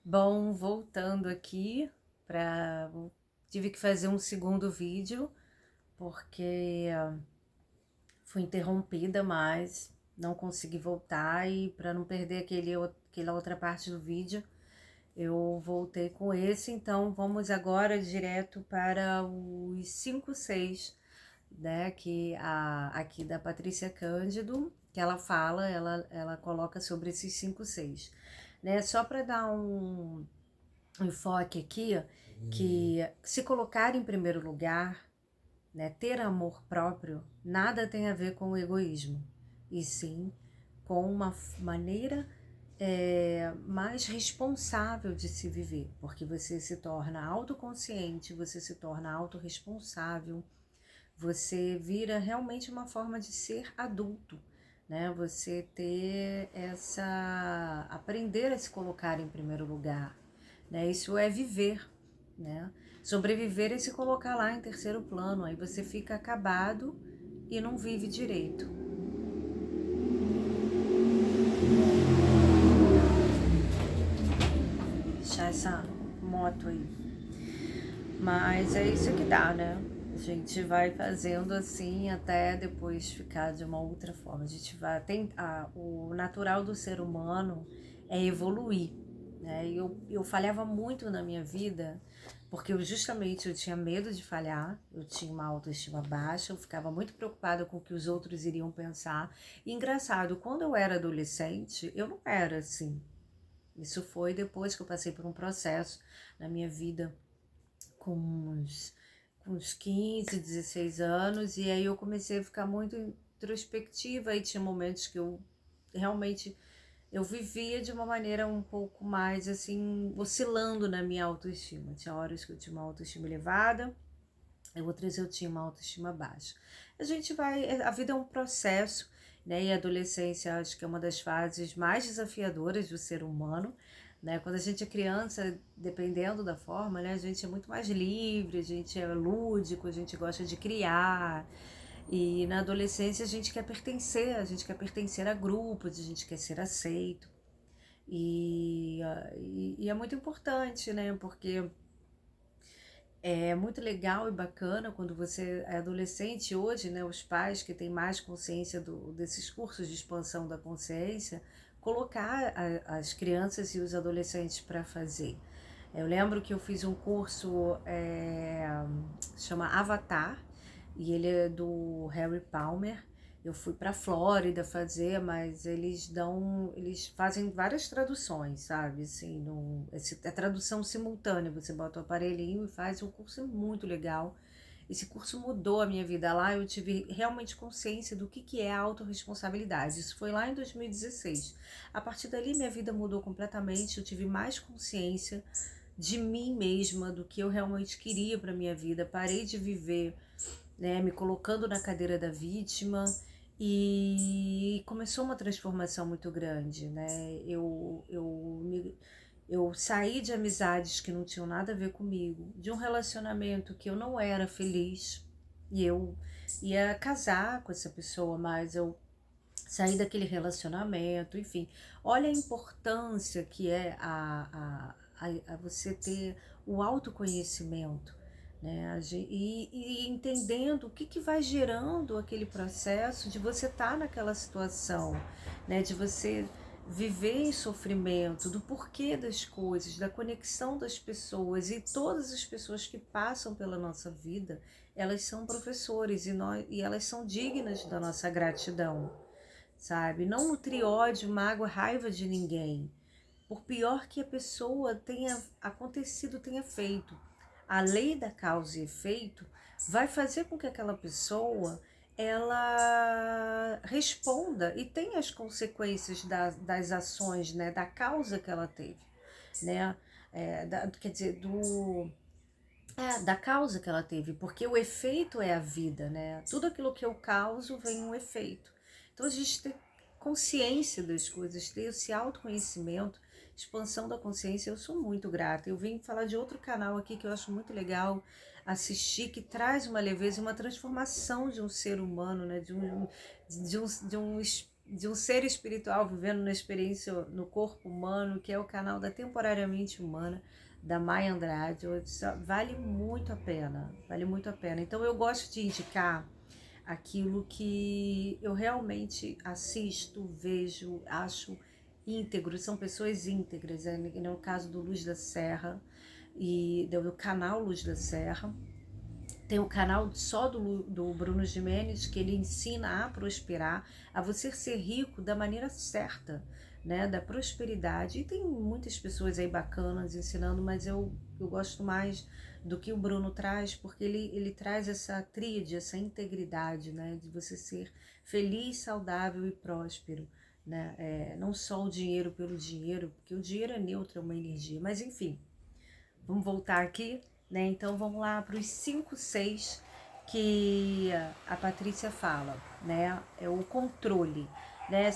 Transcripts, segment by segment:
Bom, voltando aqui para tive que fazer um segundo vídeo porque fui interrompida, mas não consegui voltar e para não perder aquela outra parte do vídeo, eu voltei com esse, então vamos agora direto para os 5 6, né, aqui da Patrícia Cândido, que ela fala, ela coloca sobre esses 5 6, né, só para dar um enfoque aqui, que se colocar em primeiro lugar, né, ter amor próprio, nada tem a ver com o egoísmo, e sim com uma maneira mais responsável de se viver, porque você se torna autoconsciente, você se torna autorresponsável, você vira realmente uma forma de ser adulto, né? Você ter aprender a se colocar em primeiro lugar, né? Isso é viver, né? Sobreviver é se colocar lá em terceiro plano, aí você fica acabado e não vive direito. Deixar essa moto aí. Mas é isso que dá, né? A gente vai fazendo assim até depois ficar de uma outra forma. A gente vai tentar. O natural do ser humano é evoluir, né? Eu falhava muito na minha vida porque eu tinha medo de falhar, eu tinha uma autoestima baixa, eu ficava muito preocupada com o que os outros iriam pensar. E engraçado, quando eu era adolescente, eu não era assim. Isso foi depois que eu passei por um processo na minha vida com uns 15, 16 anos, e aí eu comecei a ficar muito introspectiva e tinha momentos que eu realmente eu vivia de uma maneira um pouco mais assim, oscilando na minha autoestima. Tinha horas que eu tinha uma autoestima elevada, outras eu tinha uma autoestima baixa. A vida é um processo, né? E a adolescência acho que é uma das fases mais desafiadoras do ser humano, né? Quando a gente é criança, dependendo da forma, né? A gente é muito mais livre, a gente é lúdico, a gente gosta de criar. E na adolescência a gente quer pertencer a grupos, a gente quer ser aceito. E é muito importante, né? Porque é muito legal e bacana quando você é adolescente hoje, né? Os pais que têm mais consciência desses cursos de expansão da consciência, colocar as crianças e os adolescentes para fazer. Eu lembro que eu fiz um curso, chama Avatar, e ele é do Harry Palmer. Eu fui para Flórida fazer, mas eles fazem várias traduções, sabe? Assim, é tradução simultânea, você bota o aparelhinho e faz. Um curso muito legal. Esse curso mudou a minha vida lá, eu tive realmente consciência do que é a autorresponsabilidade. Isso foi lá em 2016. A partir dali, minha vida mudou completamente, eu tive mais consciência de mim mesma, do que eu realmente queria para minha vida. Parei de viver, né, me colocando na cadeira da vítima, e começou uma transformação muito grande, né? Eu saí de amizades que não tinham nada a ver comigo, de um relacionamento que eu não era feliz, e eu ia casar com essa pessoa, mas eu saí daquele relacionamento, enfim. Olha a importância que é a você ter o autoconhecimento, né? E entendendo o que vai gerando aquele processo de você estar naquela situação, né? De você viver em sofrimento, do porquê das coisas, da conexão das pessoas. E todas as pessoas que passam pela nossa vida, elas são professores, e elas são dignas da nossa gratidão, sabe? Não nutrir ódio, mágoa, raiva de ninguém, por pior que a pessoa tenha acontecido, tenha feito. A lei da causa e efeito vai fazer com que aquela pessoa ela responda e tenha as consequências das ações, né, da causa que ela teve, né? Quer dizer, da causa que ela teve, porque o efeito é a vida, né? Tudo aquilo que eu causo vem um efeito. Então a gente tem consciência das coisas, ter esse autoconhecimento, expansão da consciência. Eu sou muito grata. Eu vim falar de outro canal aqui que eu acho muito legal assistir, que traz uma leveza e uma transformação de um ser humano, né? de um ser espiritual vivendo na experiência no corpo humano, que é o canal da Temporariamente Humana, da Maia Andrade. Vale muito a pena, vale muito a pena. Então eu gosto de indicar aquilo que eu realmente assisto, vejo, acho íntegro, são pessoas íntegras, no caso do Luz da Serra e do canal Luz da Serra. Tem o canal só do Bruno Gimenez, que ele ensina a prosperar, a você ser rico da maneira certa, né, da prosperidade. E tem muitas pessoas aí bacanas ensinando, mas eu gosto mais do que o Bruno traz, porque ele traz essa tríade, essa integridade, né, de você ser feliz, saudável e próspero. Né? Não só o dinheiro pelo dinheiro, porque o dinheiro é neutro, é uma energia, mas enfim, vamos voltar aqui, né? Então vamos lá para os 5, 6 que a Patrícia fala, né? É o controle, né?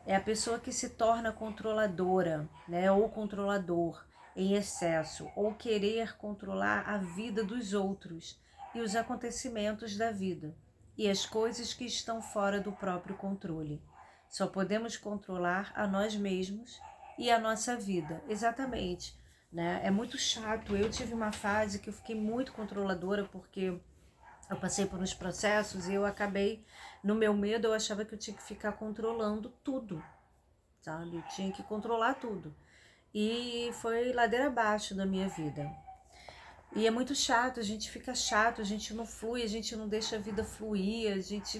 É a pessoa que se torna controladora, né? Ou controlador em excesso, ou querer controlar a vida dos outros e os acontecimentos da vida e as coisas que estão fora do próprio controle. Só podemos controlar a nós mesmos e a nossa vida. Exatamente. Né? É muito chato. Eu tive uma fase que eu fiquei muito controladora porque eu passei por uns processos e eu acabei, no meu medo, eu achava que eu tinha que ficar controlando tudo, sabe? Eu tinha que controlar tudo. E foi ladeira abaixo da minha vida. E é muito chato, a gente fica chato, a gente não flui, a gente não deixa a vida fluir, a gente,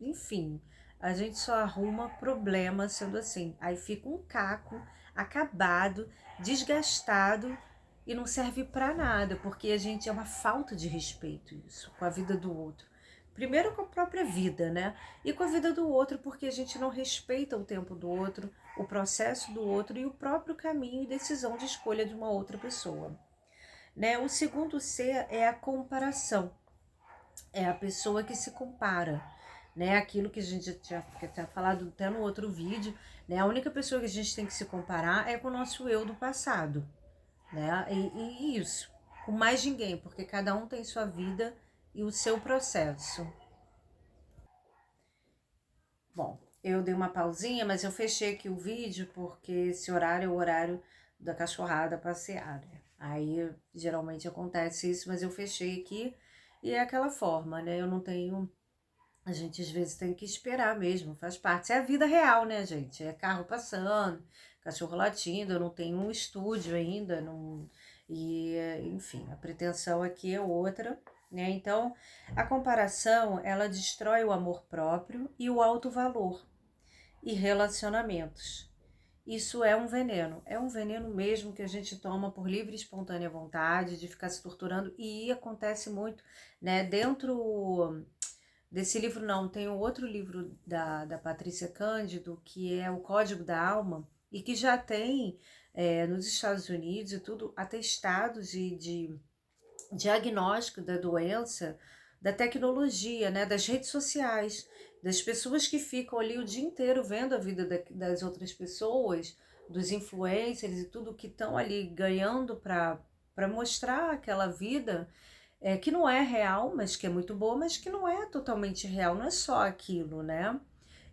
enfim, a gente só arruma problema sendo assim. Aí fica um caco acabado, desgastado e não serve para nada, porque a gente é uma falta de respeito isso com a vida do outro. Primeiro com a própria vida, né? E com a vida do outro, porque a gente não respeita o tempo do outro, o processo do outro e o próprio caminho e decisão de escolha de uma outra pessoa. Né? O segundo C é a comparação, é a pessoa que se compara, né? Aquilo que a gente já tinha falado até no outro vídeo, né? A única pessoa que a gente tem que se comparar é com o nosso eu do passado, né? E isso, com mais ninguém, porque cada um tem sua vida e o seu processo. Bom, eu dei uma pausinha, mas eu fechei aqui o vídeo porque esse horário é o horário da cachorrada passear, né? Aí geralmente acontece isso, mas eu fechei aqui e é aquela forma, né? Eu não tenho. A gente às vezes tem que esperar mesmo, faz parte. É a vida real, né, gente? É carro passando, cachorro latindo, eu não tenho um estúdio ainda, não... e enfim, a pretensão aqui é outra, né? Então, a comparação, ela destrói o amor próprio e o alto valor e relacionamentos. Isso é um veneno mesmo que a gente toma por livre e espontânea vontade de ficar se torturando e acontece muito, né? Dentro desse livro não, tem um outro livro da Patrícia Cândido, que é O Código da Alma, e que já tem nos Estados Unidos e tudo, atestados de diagnóstico da doença, da tecnologia, né, das redes sociais, das pessoas que ficam ali o dia inteiro vendo a vida das outras pessoas, dos influencers e tudo que estão ali ganhando para mostrar aquela vida que não é real, mas que é muito boa, mas que não é totalmente real, não é só aquilo, né?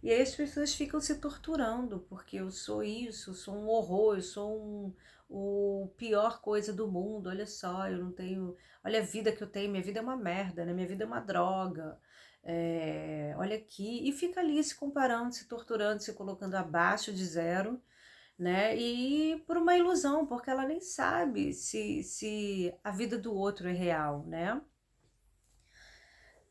E aí as pessoas ficam se torturando, porque eu sou isso, eu sou um horror, eu sou o pior coisa do mundo, olha só, eu não tenho, olha a vida que eu tenho, minha vida é uma merda, né? Minha vida é uma droga, olha aqui, e fica ali se comparando, se torturando, se colocando abaixo de zero, né? E por uma ilusão, porque ela nem sabe se a vida do outro é real, né?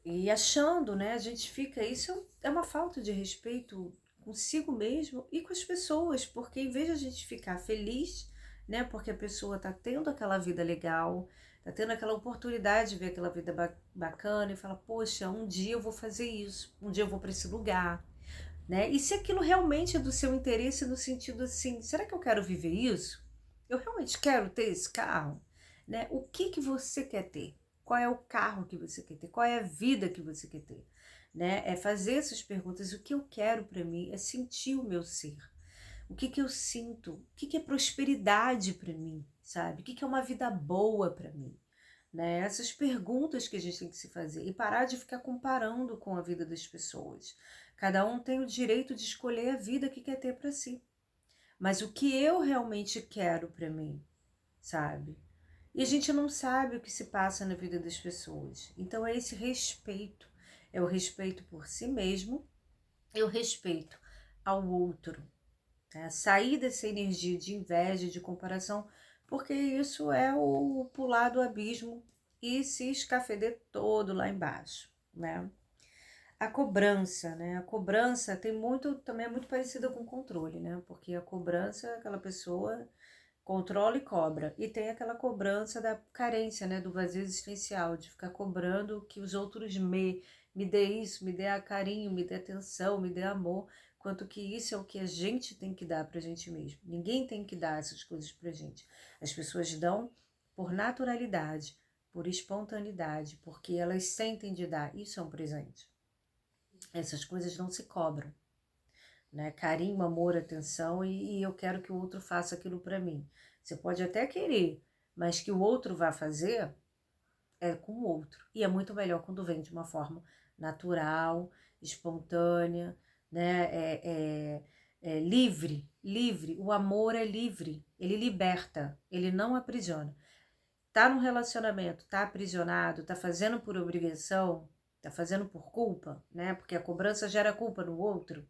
E achando, né? A gente fica. Isso é uma falta de respeito consigo mesmo e com as pessoas, porque em vez de a gente ficar feliz, né? Porque a pessoa tá tendo aquela vida legal, tá tendo aquela oportunidade de ver aquela vida bacana e fala, poxa, um dia eu vou fazer isso, um dia eu vou para esse lugar, né? E se aquilo realmente é do seu interesse no sentido assim, será que eu quero viver isso? Eu realmente quero ter esse carro, né? O que você quer ter? Qual é o carro que você quer ter? Qual é a vida que você quer ter? Né? É fazer essas perguntas. O que eu quero para mim é sentir o meu ser. O que eu sinto? O que é prosperidade para mim? Sabe? O que é uma vida boa para mim? Né? Essas perguntas que a gente tem que se fazer e parar de ficar comparando com a vida das pessoas, Cada um tem o direito de escolher a vida que quer ter para si. Mas o que eu realmente quero para mim, sabe? E a gente não sabe o que se passa na vida das pessoas. Então é esse respeito. É o respeito por si mesmo e o respeito ao outro. Né? Sair dessa energia de inveja, de comparação, porque isso é o pular do abismo e se escafeder todo lá embaixo, né? A cobrança, né? A cobrança tem muito, também é muito parecida com controle, né? Porque a cobrança é aquela pessoa controla e cobra. E tem aquela cobrança da carência, né? Do vazio existencial, de ficar cobrando que os outros me dê isso, me dê carinho, me dê atenção, me dê amor, quanto que isso é o que a gente tem que dar pra gente mesmo. Ninguém tem que dar essas coisas pra gente. As pessoas dão por naturalidade, por espontaneidade, porque elas sentem de dar. Isso é um presente. Essas coisas não se cobram, né? Carinho, amor, atenção, e eu quero que o outro faça aquilo para mim. Você pode até querer, mas que o outro vá fazer é com o outro. E é muito melhor quando vem de uma forma natural, espontânea, né? É livre, livre. O amor é livre, ele liberta, ele não aprisiona. Tá num relacionamento, tá aprisionado, tá fazendo por obrigação, tá fazendo por culpa, né? Porque a cobrança gera culpa no outro.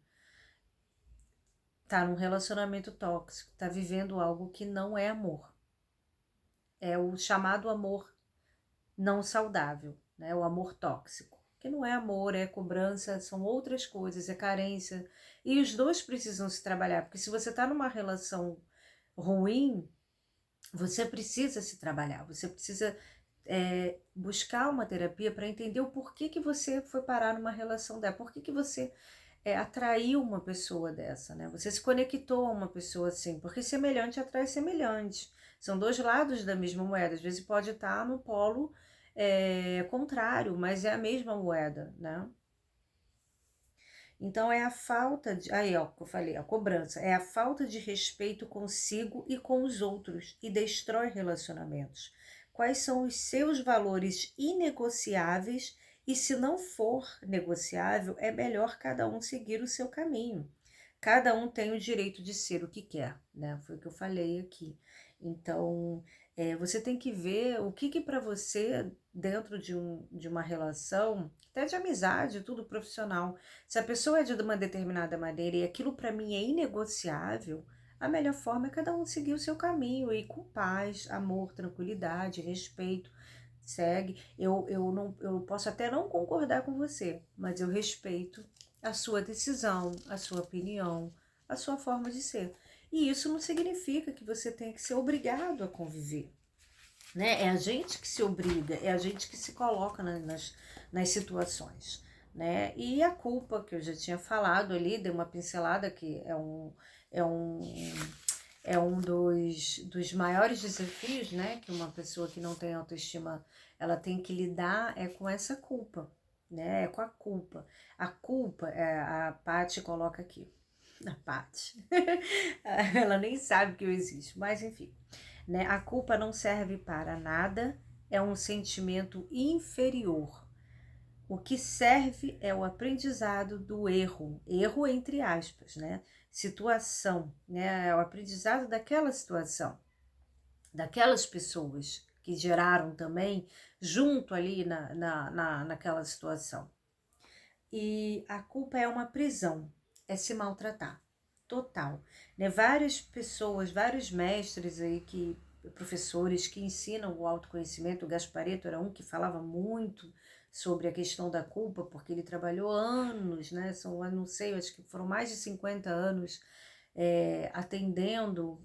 Tá num relacionamento tóxico, tá vivendo algo que não é amor. É o chamado amor não saudável, né? O amor tóxico. Que não é amor, é cobrança, são outras coisas, é carência. E os dois precisam se trabalhar, porque se você tá numa relação ruim, você precisa se trabalhar, você precisa buscar uma terapia para entender o porquê que você foi parar numa relação dela, por que você atraiu uma pessoa dessa, né? Você se conectou a uma pessoa assim, porque semelhante atrai semelhante. São dois lados da mesma moeda. Às vezes pode estar no polo contrário, mas é a mesma moeda, né? Então é a falta de. Aí, ó, que eu falei, a cobrança. É a falta de respeito consigo e com os outros e destrói relacionamentos. Quais são os seus valores inegociáveis? E se não for negociável, é melhor cada um seguir o seu caminho. Cada um tem o direito de ser o que quer, né? Foi o que eu falei aqui. Então, você tem que ver o que para você, dentro de uma relação, até de amizade, tudo profissional, se a pessoa é de uma determinada maneira e aquilo para mim é inegociável, a melhor forma é cada um seguir o seu caminho e com paz, amor, tranquilidade, respeito. Segue. Eu posso até não concordar com você, mas eu respeito a sua decisão, a sua opinião, a sua forma de ser. E isso não significa que você tenha que ser obrigado a conviver, né? É a gente que se obriga, é a gente que se coloca nas situações, né? E a culpa, que eu já tinha falado ali, dei uma pincelada, que é um, é um dos maiores desafios, né? Que uma pessoa que não tem autoestima, ela tem que lidar é com essa culpa, né? É com a culpa. A culpa, a Paty coloca aqui, a Paty, ela nem sabe que eu existo, mas enfim, né? A culpa não serve para nada, é um sentimento inferior. O que serve é o aprendizado do erro entre aspas, né? Situação, né? É o aprendizado daquela situação, daquelas pessoas que geraram também junto ali naquela situação. E a culpa é uma prisão, é se maltratar, total. Né? Várias pessoas, vários mestres aí, professores que ensinam o autoconhecimento, o Gasparetto era um que falava muito sobre a questão da culpa, porque ele trabalhou anos, né? Eu não sei, acho que foram mais de 50 anos atendendo,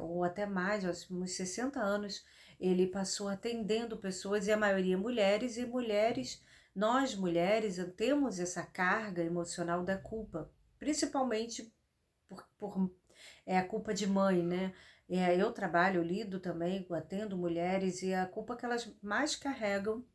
ou até mais, acho que uns 60 anos, ele passou atendendo pessoas, e a maioria mulheres, e mulheres, nós mulheres temos essa carga emocional da culpa, principalmente por a culpa de mãe, né? Eu trabalho, eu lido também, atendo mulheres, e a culpa que elas mais carregam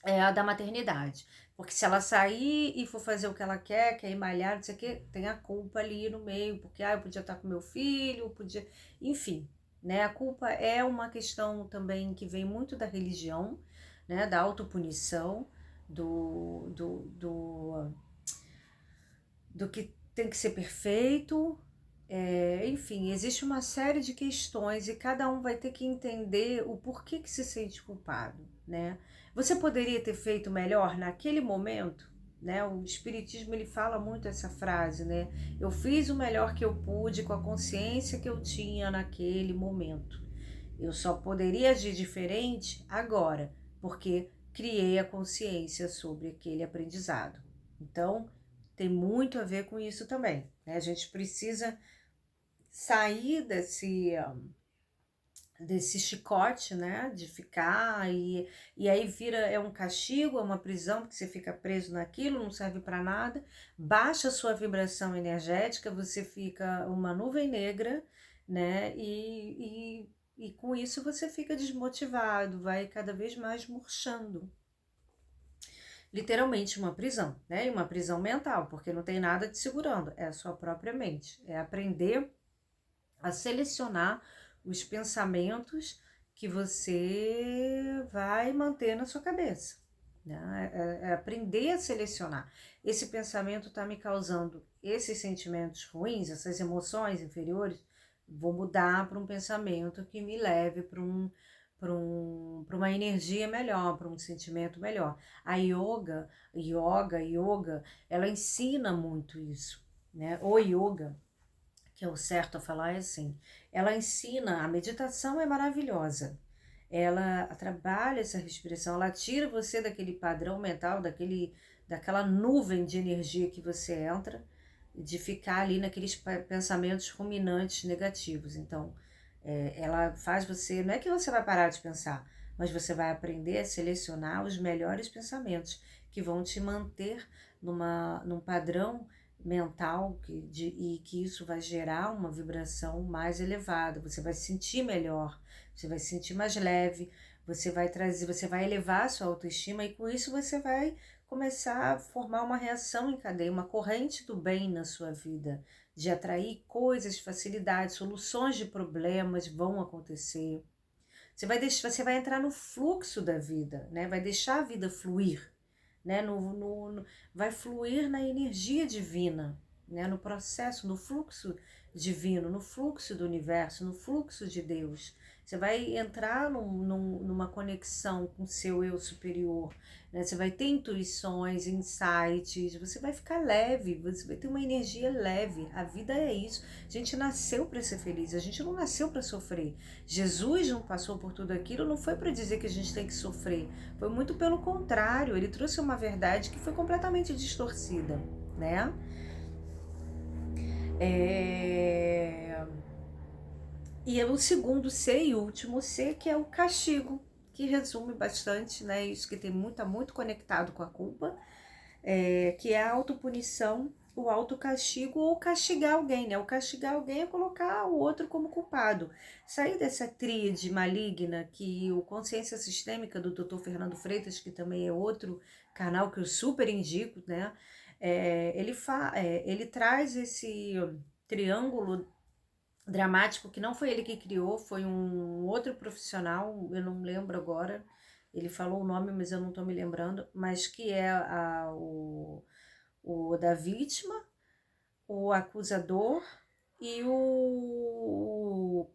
é a da maternidade. Porque se ela sair e for fazer o que ela quer ir malhar, não sei o quê, tem a culpa ali no meio, porque eu podia estar com meu filho, podia. Enfim, né? A culpa é uma questão também que vem muito da religião, né? Da autopunição, do do que tem que ser perfeito. Enfim, existe uma série de questões e cada um vai ter que entender o porquê que se sente culpado, né? Você poderia ter feito melhor naquele momento, né? O Espiritismo ele fala muito essa frase, né? Eu fiz o melhor que eu pude com a consciência que eu tinha naquele momento. Eu só poderia agir diferente agora, porque criei a consciência sobre aquele aprendizado. Então, tem muito a ver com isso também, né? A gente precisa sair desse chicote, né, de ficar e aí vira, é um castigo, é uma prisão, porque você fica preso naquilo, não serve para nada, baixa a sua vibração energética, você fica uma nuvem negra, né, e com isso você fica desmotivado, vai cada vez mais murchando. Literalmente uma prisão, né, e uma prisão mental, porque não tem nada te segurando, é a sua própria mente, é aprender a selecionar os pensamentos que você vai manter na sua cabeça. Né? É aprender a selecionar. Esse pensamento está me causando esses sentimentos ruins, essas emoções inferiores, vou mudar para um pensamento que me leve para uma energia melhor, para um sentimento melhor. A yoga, ela ensina muito isso. Né? O yoga, que é o certo a falar, é assim, ela ensina, a meditação é maravilhosa, ela trabalha essa respiração, ela tira você daquele padrão mental, daquela nuvem de energia que você entra, de ficar ali naqueles pensamentos ruminantes negativos. Então, ela faz você, não é que você vai parar de pensar, mas você vai aprender a selecionar os melhores pensamentos que vão te manter num padrão mental e que isso vai gerar uma vibração mais elevada. Você vai se sentir melhor, você vai se sentir mais leve, você vai elevar a sua autoestima e com isso você vai começar a formar uma reação em cadeia, uma corrente do bem na sua vida, de atrair coisas, facilidades, soluções de problemas vão acontecer. Você vai entrar no fluxo da vida, né? Vai deixar a vida fluir, né? Vai fluir na energia divina, né? No processo, no fluxo divino, no fluxo do universo, no fluxo de Deus. Você vai entrar numa conexão com o seu eu superior, né? Você vai ter intuições, insights, você vai ficar leve, você vai ter uma energia leve. A vida é isso. A gente nasceu para ser feliz, a gente não nasceu para sofrer. Jesus não passou por tudo aquilo, não foi para dizer que a gente tem que sofrer. Foi muito pelo contrário, ele trouxe uma verdade que foi completamente distorcida, né? E é o segundo C e último C, que é o castigo, que resume bastante, né? Isso que tem muito conectado com a culpa, que é a autopunição, o autocastigo ou castigar alguém, né? O castigar alguém é colocar o outro como culpado. Sair dessa tríade maligna que o Consciência Sistêmica do Dr. Fernando Freitas, que também é outro canal que eu super indico, né? Ele traz esse triângulo dramático que não foi ele que criou, foi um outro profissional, eu não lembro agora, ele falou o nome, mas eu não estou me lembrando, mas que é o da vítima, o acusador e o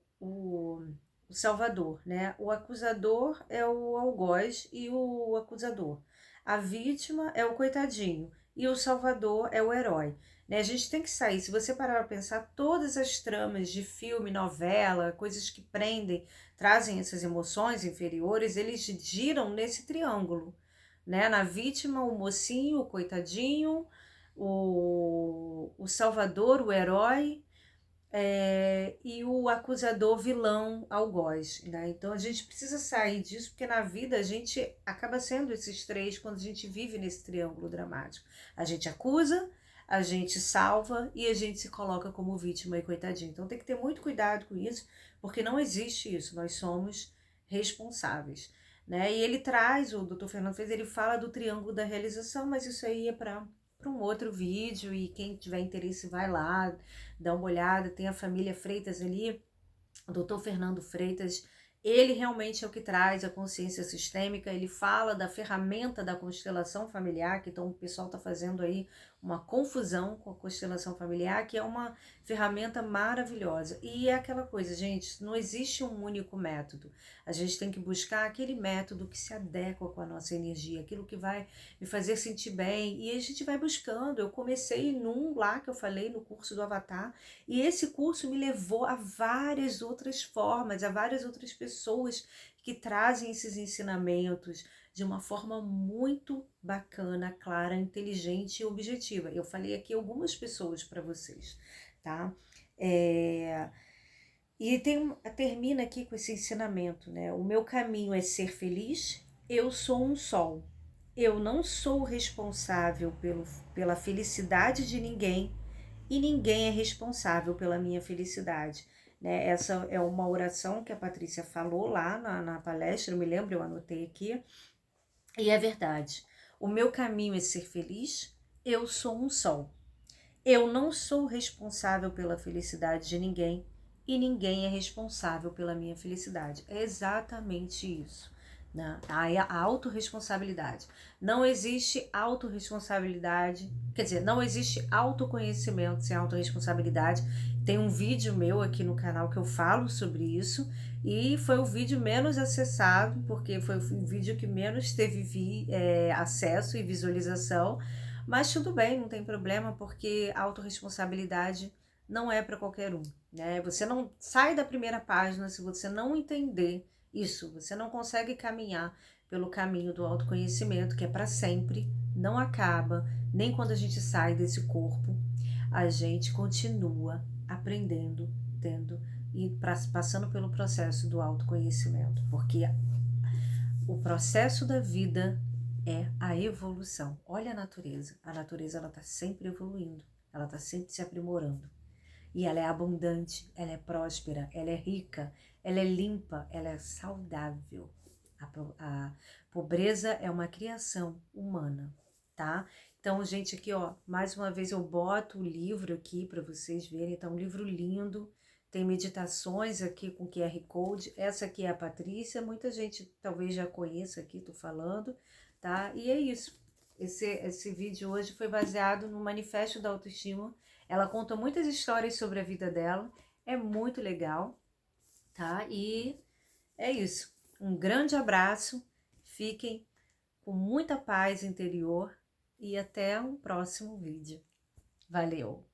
salvador, né? O acusador é o algoz e o acusador. A vítima é o coitadinho e o salvador é o herói. Né? A gente tem que sair, se você parar para pensar, todas as tramas de filme, novela, coisas que prendem, trazem essas emoções inferiores, eles giram nesse triângulo. Né? Na vítima, o mocinho, o coitadinho, o salvador, o herói, e o acusador, vilão, algoz. Né? Então a gente precisa sair disso, porque na vida a gente acaba sendo esses três quando a gente vive nesse triângulo dramático. A gente acusa, a gente salva e a gente se coloca como vítima e coitadinho. Então tem que ter muito cuidado com isso, porque não existe isso, nós somos responsáveis. Né? E ele traz, o Dr. Fernando fez, ele fala do triângulo da realização, mas isso aí é para um outro vídeo, e quem tiver interesse vai lá, dá uma olhada, tem a família Freitas ali, o Dr. Fernando Freitas, Ele realmente é o que traz a consciência sistêmica, ele fala da ferramenta da constelação familiar, que então o pessoal está fazendo aí uma confusão com a constelação familiar, que é uma ferramenta maravilhosa. E é aquela coisa, gente, não existe um único método. A gente tem que buscar aquele método que se adequa com a nossa energia, aquilo que vai me fazer sentir bem, e a gente vai buscando. Eu comecei num lá que eu falei, no curso do Avatar, e esse curso me levou a várias outras formas, a várias outras pessoas que trazem esses ensinamentos de uma forma muito bacana, clara, inteligente e objetiva. Eu falei aqui algumas pessoas para vocês, tá? E termina aqui com esse ensinamento, né? O meu caminho é ser feliz, eu sou um sol. Eu não sou responsável pela felicidade de ninguém, e ninguém é responsável pela minha felicidade. Né? Essa é uma oração que a Patrícia falou lá na palestra, eu me lembro, eu anotei aqui, e é verdade. O meu caminho é ser feliz, eu sou um sol. Eu não sou responsável pela felicidade de ninguém, e ninguém é responsável pela minha felicidade. É exatamente isso. Né? A autorresponsabilidade. Não existe autorresponsabilidade, quer dizer, não existe autoconhecimento sem autorresponsabilidade. Tem um vídeo meu aqui no canal que eu falo sobre isso, e foi o vídeo menos acessado, porque foi o vídeo que menos teve acesso e visualização, mas tudo bem, não tem problema, porque a autorresponsabilidade não é para qualquer um, né? Você não sai da primeira página se você não entender isso, você não consegue caminhar pelo caminho do autoconhecimento, que é para sempre, não acaba, nem quando a gente sai desse corpo, a gente continua aprendendo, tendo e passando pelo processo do autoconhecimento, porque o processo da vida é a evolução. Olha a natureza ela está sempre evoluindo, ela está sempre se aprimorando. E ela é abundante, ela é próspera, ela é rica, ela é limpa, ela é saudável. A pobreza é uma criação humana, tá? Então, gente, aqui, ó, mais uma vez eu boto o livro aqui para vocês verem. Então, um livro lindo. Tem meditações aqui com QR Code. Essa aqui é a Patrícia. Muita gente talvez já conheça aqui, tô falando, tá? E é isso. Esse vídeo hoje foi baseado no Manifesto da Autoestima. Ela conta muitas histórias sobre a vida dela. É muito legal, tá? E é isso. Um grande abraço. Fiquem com muita paz interior e até um próximo vídeo. Valeu!